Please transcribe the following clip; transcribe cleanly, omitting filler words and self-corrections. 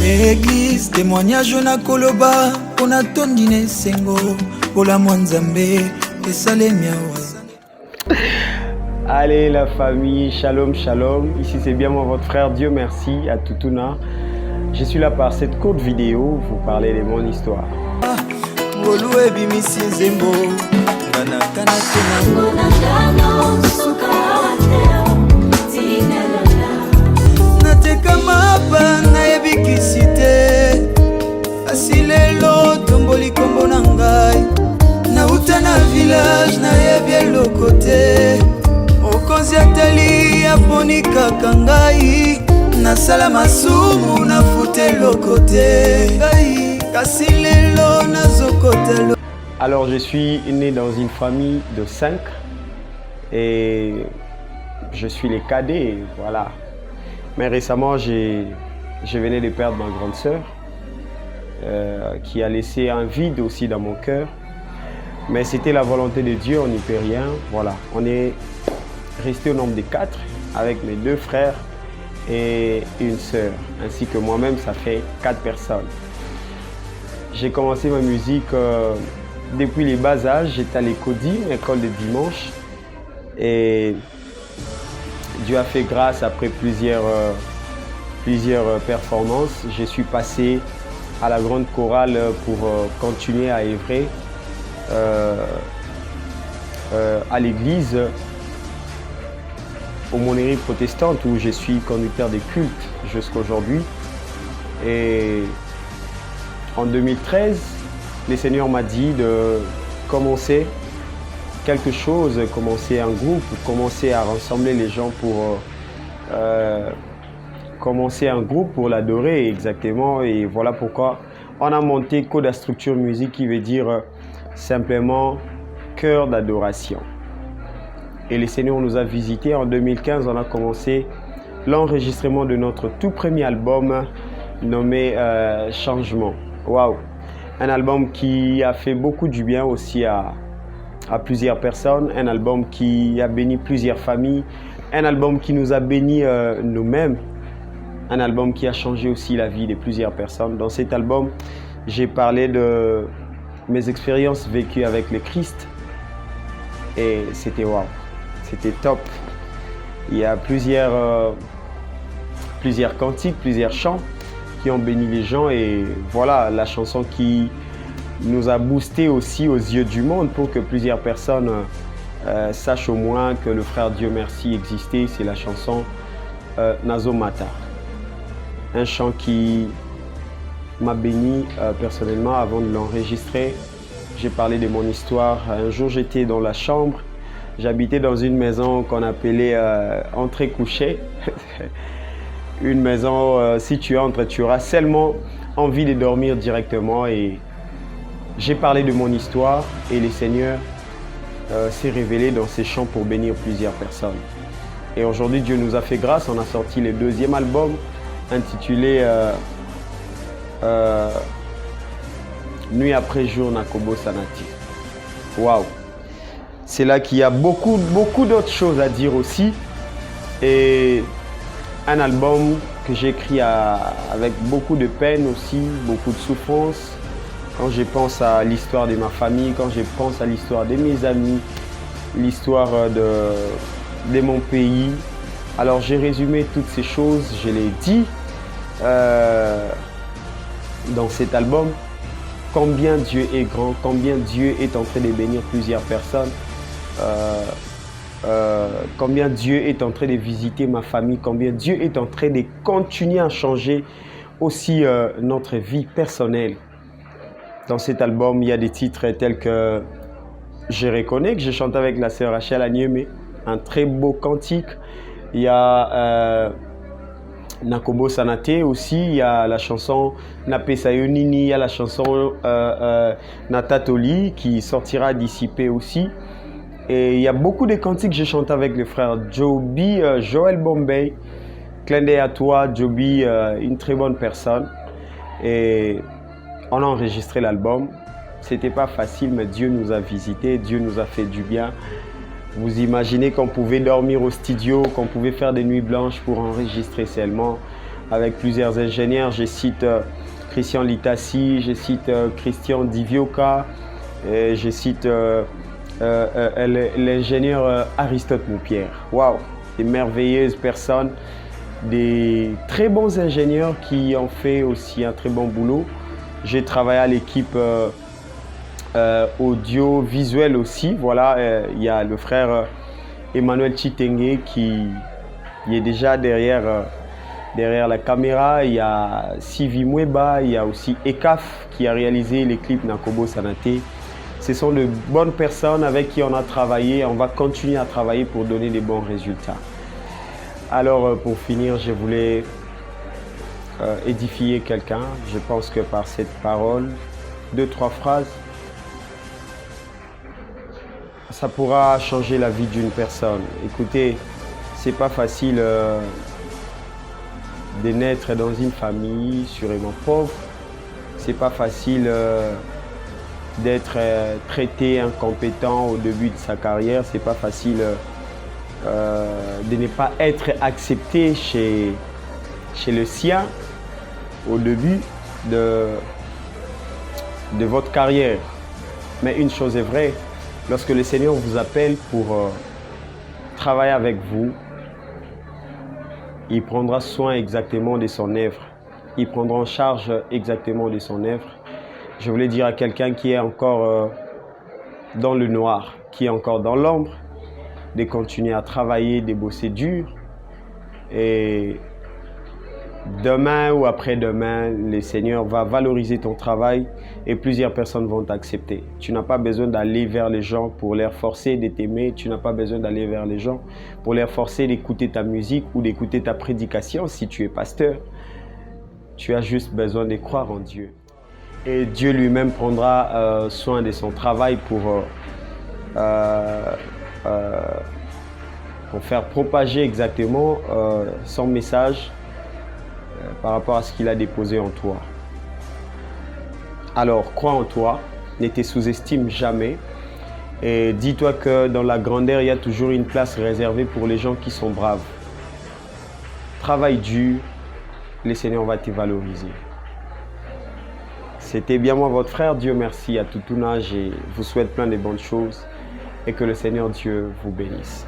Église, témoignage na koloba, on a tondine sengo, ola mwanzambe, et salem yawa. Allez la famille, shalom shalom, ici c'est bien moi votre frère, Dieu merci à Tutuna. Je suis là par cette courte vidéo, vous parler de mon histoire. Village na yebi lokote okonzi atali aponi kaka ngai nasala masumu na fute lokote kasi lelo nazokota. Alors je suis né dans une famille de 5 et je suis le cadet, voilà. Mais récemment je venais de perdre ma grande sœur qui a laissé un vide aussi dans mon cœur. Mais c'était la volonté de Dieu, on n'y peut rien. Voilà, on est resté au nombre de 4 avec mes 2 frères et une sœur, ainsi que moi-même, ça fait 4 personnes. J'ai commencé ma musique depuis les bas âges. J'étais à l'Écodie, école de dimanche. Et Dieu a fait grâce après plusieurs performances. Je suis passé à la grande chorale pour continuer à œuvrer. À l'église aumônerie protestante où je suis conducteur de culte jusqu'à aujourd'hui. Et en 2013, le Seigneur m'a dit de commencer quelque chose, commencer un groupe, commencer à rassembler les gens pour commencer un groupe pour l'adorer exactement. Et voilà pourquoi on a monté Coda Structure Musique, qui veut dire simplement cœur d'adoration. Et le Seigneur nous a visités. En 2015, on a commencé l'enregistrement de notre tout premier album nommé Changement. Waouh! Un album qui a fait beaucoup du bien aussi à plusieurs personnes. Un album qui a béni plusieurs familles. Un album qui nous a béni nous-mêmes. Un album qui a changé aussi la vie de plusieurs personnes. Dans cet album, j'ai parlé de mes expériences vécues avec le Christ et c'était waouh, c'était top. Il y a plusieurs cantiques, plusieurs chants qui ont béni les gens et voilà la chanson qui nous a boosté aussi aux yeux du monde pour que plusieurs personnes sachent au moins que le frère Dieu merci existait. C'est la chanson Nazo Mata, un chant qui m'a béni personnellement avant de l'enregistrer. J'ai parlé de mon histoire. Un jour, j'étais dans la chambre. J'habitais dans une maison qu'on appelait entrée couchée. Une maison, si tu entres, tu auras seulement envie de dormir directement. Et j'ai parlé de mon histoire et le Seigneur s'est révélé dans ces chants pour bénir plusieurs personnes. Et aujourd'hui, Dieu nous a fait grâce. On a sorti le 2e album intitulé Nuit après jour Nakobo Sanati. Waouh! C'est là qu'il y a beaucoup d'autres choses à dire aussi. Et un album que j'ai écrit avec beaucoup de peine aussi, beaucoup de souffrance. Quand je pense à l'histoire de ma famille, quand je pense à l'histoire de mes amis, l'histoire de mon pays. Alors j'ai résumé toutes ces choses, je l'ai dit dans cet album, combien Dieu est grand, combien Dieu est en train de bénir plusieurs personnes, combien Dieu est en train de visiter ma famille, combien Dieu est en train de continuer à changer aussi notre vie personnelle. Dans cet album, il y a des titres tels que Je reconnais, que je chante avec la sœur Rachel Agnemé, un très beau cantique. Il y a Nakobo Sanate aussi, il y a la chanson Napesayonini, il y a la chanson Natatoli qui sortira d'ici peu aussi. Et il y a beaucoup de cantiques que je chante avec le frère Joby, Joël Bombay. Clin d'œil à toi, Joby, une très bonne personne. Et on a enregistré l'album. C'était pas facile, mais Dieu nous a visités, Dieu nous a fait du bien. Vous imaginez qu'on pouvait dormir au studio, qu'on pouvait faire des nuits blanches pour enregistrer seulement. avec plusieurs ingénieurs. Je cite Christian Litassi, je cite Christian Divioka, et je cite l'ingénieur Aristote Moupierre. Waouh, des merveilleuses personnes, des très bons ingénieurs qui ont fait aussi un très bon boulot. J'ai travaillé à l'équipe audiovisuelle aussi. Voilà, il y a le frère Emmanuel Chitenge qui est déjà derrière la caméra. Il y a Sivi Mweba, il y a aussi Ekaf qui a réalisé les clips Nakobo Sanate. Ce sont de bonnes personnes avec qui on a travaillé. On va continuer à travailler pour donner des bons résultats. Alors pour finir, je voulais édifier quelqu'un. Je pense que par cette parole, 2-3 phrases, ça pourra changer la vie d'une personne. Écoutez, c'est pas facile de naître dans une famille sûrement pauvre. C'est pas facile d'être traité incompétent au début de sa carrière. C'est pas facile de ne pas être accepté chez le sien au début de votre carrière. Mais une chose est vraie, lorsque le Seigneur vous appelle pour travailler avec vous, il prendra soin exactement de son œuvre. Il prendra en charge exactement de son œuvre. Je voulais dire à quelqu'un qui est encore dans le noir, qui est encore dans l'ombre, de continuer à travailler, de bosser dur. Et demain ou après-demain, le Seigneur va valoriser ton travail et plusieurs personnes vont t'accepter. Tu n'as pas besoin d'aller vers les gens pour les forcer de t'aimer. Tu n'as pas besoin d'aller vers les gens pour les forcer d'écouter ta musique ou d'écouter ta prédication si tu es pasteur. Tu as juste besoin de croire en Dieu. Et Dieu lui-même prendra soin de son travail pour faire propager exactement son message par rapport à ce qu'il a déposé en toi. Alors, crois en toi, ne te sous-estime jamais et dis-toi que dans la grandeur, il y a toujours une place réservée pour les gens qui sont braves. Travaille dur, le Seigneur va te valoriser. C'était bien moi, votre frère. Dieu merci à tout âge et vous souhaite plein de bonnes choses et que le Seigneur Dieu vous bénisse.